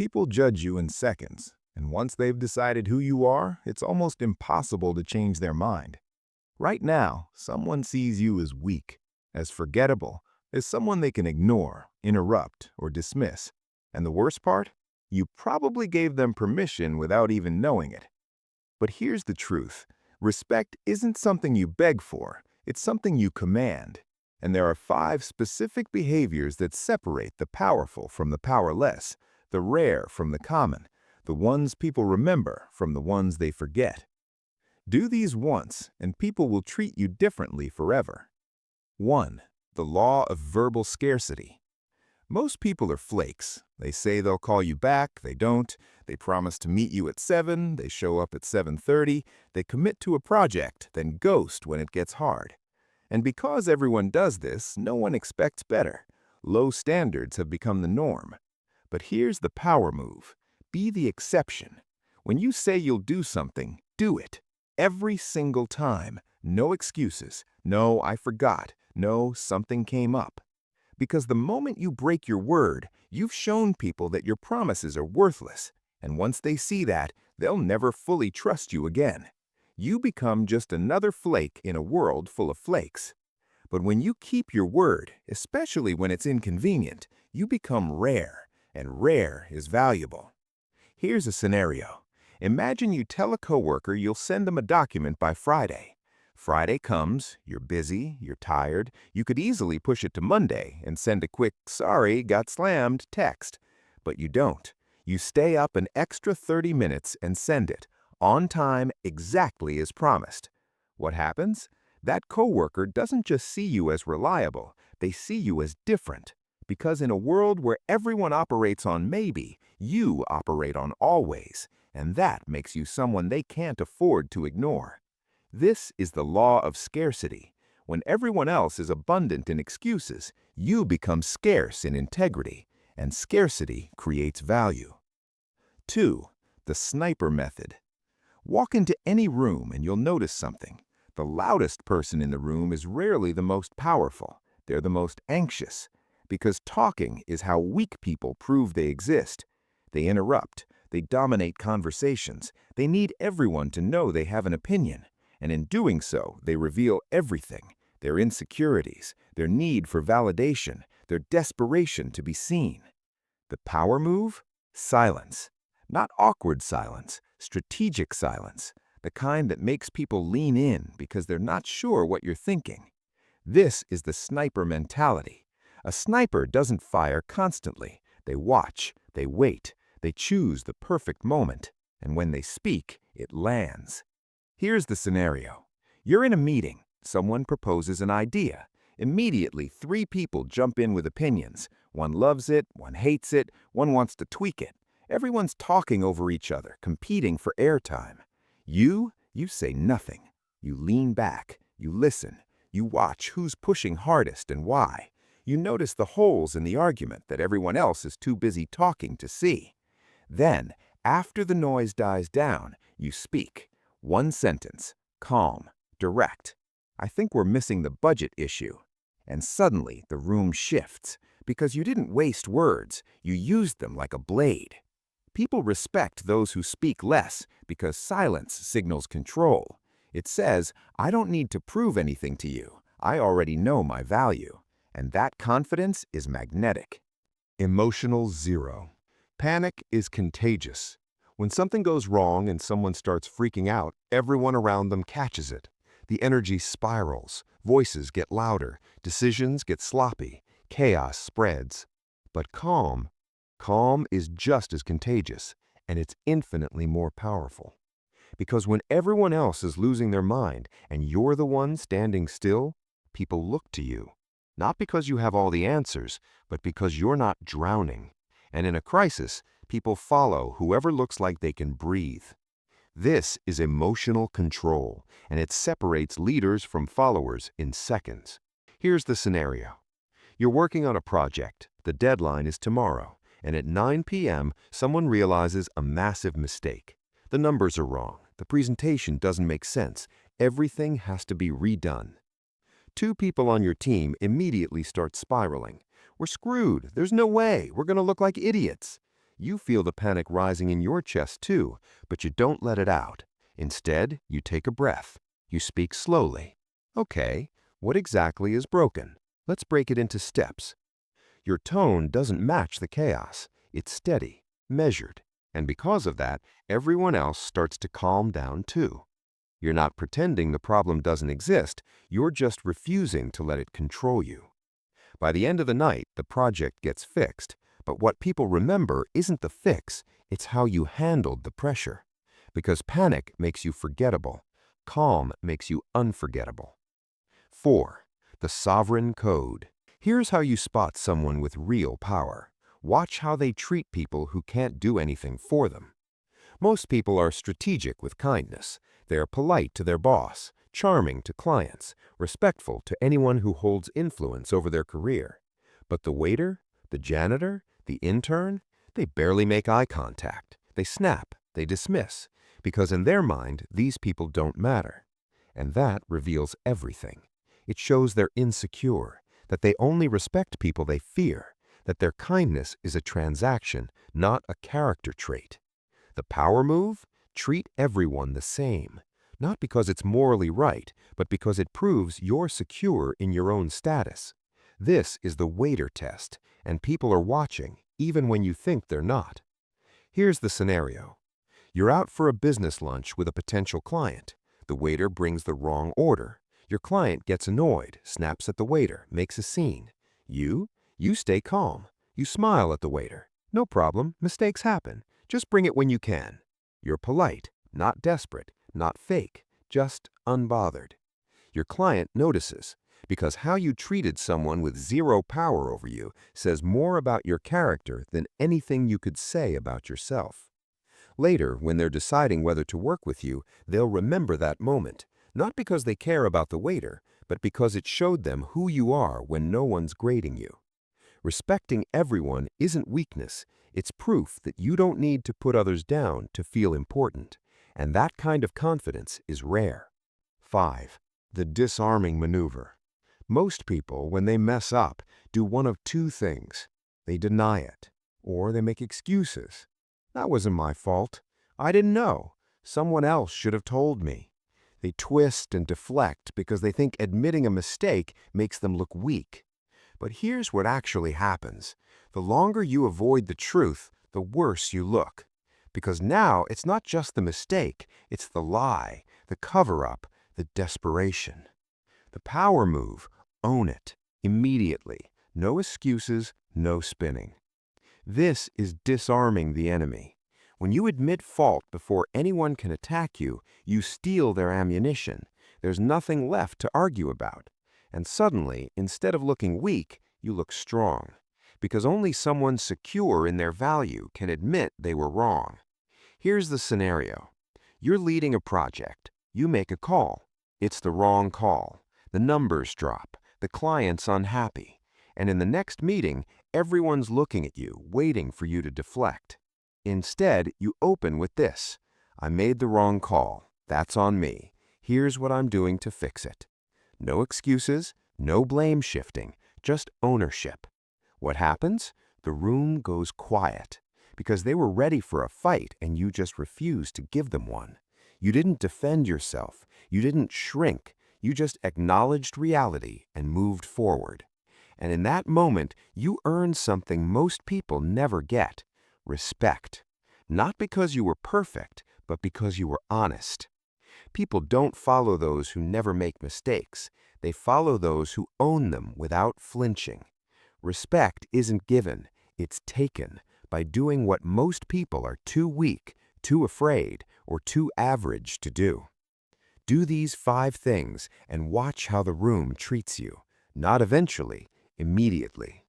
People judge you in seconds, and once they've decided who you are, it's almost impossible to change their mind. Right now, someone sees you as weak, as forgettable, as someone they can ignore, interrupt, or dismiss. And the worst part? You probably gave them permission without even knowing it. But here's the truth. Respect isn't something you beg for, it's something you command. And there are 5 specific behaviors that separate the powerful from the powerless, the rare from the common, the ones people remember from the ones they forget. Do these once, and people will treat you differently forever. 1. The law of verbal scarcity. Most people are flakes. They say they'll call you back, they don't. They promise to meet you at 7, they show up at 7:30, they commit to a project, then ghost when it gets hard. And because everyone does this, no one expects better. Low standards have become the norm. But here's the power move. Be the exception. When you say you'll do something, do it. Every single time. No excuses. No, I forgot. No, something came up. Because the moment you break your word, you've shown people that your promises are worthless. And once they see that, they'll never fully trust you again. You become just another flake in a world full of flakes. But when you keep your word, especially when it's inconvenient, you become rare, and rare is valuable. Here's a scenario. Imagine you tell a coworker you'll send them a document by Friday. Friday comes, you're busy, you're tired, you could easily push it to Monday and send a quick, "Sorry, got slammed" text. But you don't. You stay up an extra 30 minutes and send it, on time, exactly as promised. What happens? That coworker doesn't just see you as reliable, they see you as different. Because in a world where everyone operates on maybe, you operate on always, and that makes you someone they can't afford to ignore. This is the law of scarcity. When everyone else is abundant in excuses, you become scarce in integrity, and scarcity creates value. 2. The sniper method. Walk into any room and you'll notice something. The loudest person in the room is rarely the most powerful. They're the most anxious. Because talking is how weak people prove they exist. They interrupt. They dominate conversations. They need everyone to know they have an opinion. And in doing so, they reveal everything. Their insecurities, their need for validation, their desperation to be seen. The power move? Silence. Not awkward silence, strategic silence. The kind that makes people lean in because they're not sure what you're thinking. This is the sniper mentality. A sniper doesn't fire constantly. They watch, they wait, they choose the perfect moment, and when they speak, it lands. Here's the scenario. You're in a meeting. Someone proposes an idea. Immediately, 3 people jump in with opinions. One loves it, one hates it, one wants to tweak it. Everyone's talking over each other, competing for airtime. You say nothing. You lean back, you listen, you watch who's pushing hardest and why. You notice the holes in the argument that everyone else is too busy talking to see. Then, after the noise dies down, you speak. One sentence, calm, direct. I think we're missing the budget issue. And suddenly the room shifts because you didn't waste words, you used them like a blade. People respect those who speak less because silence signals control. It says, I don't need to prove anything to you. I already know my value. And that confidence is magnetic. Emotional zero. Panic is contagious. When something goes wrong and someone starts freaking out, everyone around them catches it. The energy spirals, voices get louder, decisions get sloppy, chaos spreads. But calm is just as contagious, and it's infinitely more powerful. Because when everyone else is losing their mind and you're the one standing still, people look to you. Not because you have all the answers, but because you're not drowning. And in a crisis, people follow whoever looks like they can breathe. This is emotional control, and it separates leaders from followers in seconds. Here's the scenario. You're working on a project. The deadline is tomorrow, and at 9 p.m., someone realizes a massive mistake. The numbers are wrong. The presentation doesn't make sense. Everything has to be redone. 2 people on your team immediately start spiraling. We're screwed. There's no way. We're going to look like idiots. You feel the panic rising in your chest too, but you don't let it out. Instead, you take a breath. You speak slowly. Okay, what exactly is broken? Let's break it into steps. Your tone doesn't match the chaos. It's steady, measured, and because of that, everyone else starts to calm down too. You're not pretending the problem doesn't exist, you're just refusing to let it control you. By the end of the night, the project gets fixed, but what people remember isn't the fix, it's how you handled the pressure. Because panic makes you forgettable. Calm makes you unforgettable. 4. The sovereign code. Here's how you spot someone with real power. Watch how they treat people who can't do anything for them. Most people are strategic with kindness. They are polite to their boss, charming to clients, respectful to anyone who holds influence over their career. But the waiter, the janitor, the intern, they barely make eye contact. They snap, they dismiss, because in their mind, these people don't matter. And that reveals everything. It shows they're insecure, that they only respect people they fear, that their kindness is a transaction, not a character trait. The power move? Treat everyone the same. Not because it's morally right, but because it proves you're secure in your own status. This is the waiter test, and people are watching, even when you think they're not. Here's the scenario. You're out for a business lunch with a potential client. The waiter brings the wrong order. Your client gets annoyed, snaps at the waiter, makes a scene. You stay calm. You smile at the waiter. No problem, mistakes happen. Just bring it when you can. You're polite, not desperate, not fake, just unbothered. Your client notices, because how you treated someone with zero power over you says more about your character than anything you could say about yourself. Later, when they're deciding whether to work with you, they'll remember that moment, not because they care about the waiter, but because it showed them who you are when no one's grading you. Respecting everyone isn't weakness, it's proof that you don't need to put others down to feel important, and that kind of confidence is rare. 5. The disarming maneuver. Most people, when they mess up, do one of two things. They deny it, or they make excuses. That wasn't my fault. I didn't know. Someone else should have told me. They twist and deflect because they think admitting a mistake makes them look weak. But here's what actually happens. The longer you avoid the truth, the worse you look. Because now it's not just the mistake, it's the lie, the cover-up, the desperation. The power move, own it, immediately. No excuses, no spinning. This is disarming the enemy. When you admit fault before anyone can attack you, you steal their ammunition. There's nothing left to argue about. And suddenly, instead of looking weak, you look strong. Because only someone secure in their value can admit they were wrong. Here's the scenario. You're leading a project. You make a call. It's the wrong call. The numbers drop. The client's unhappy. And in the next meeting, everyone's looking at you, waiting for you to deflect. Instead, you open with this. I made the wrong call. That's on me. Here's what I'm doing to fix it. No excuses, no blame shifting, just ownership. What happens? The room goes quiet. Because they were ready for a fight and you just refused to give them one. You didn't defend yourself. You didn't shrink. You just acknowledged reality and moved forward. And in that moment, you earned something most people never get. Respect. Not because you were perfect, but because you were honest. People don't follow those who never make mistakes. They follow those who own them without flinching. Respect isn't given, it's taken by doing what most people are too weak, too afraid, or too average to do. Do these 5 things and watch how the room treats you. Not eventually, immediately.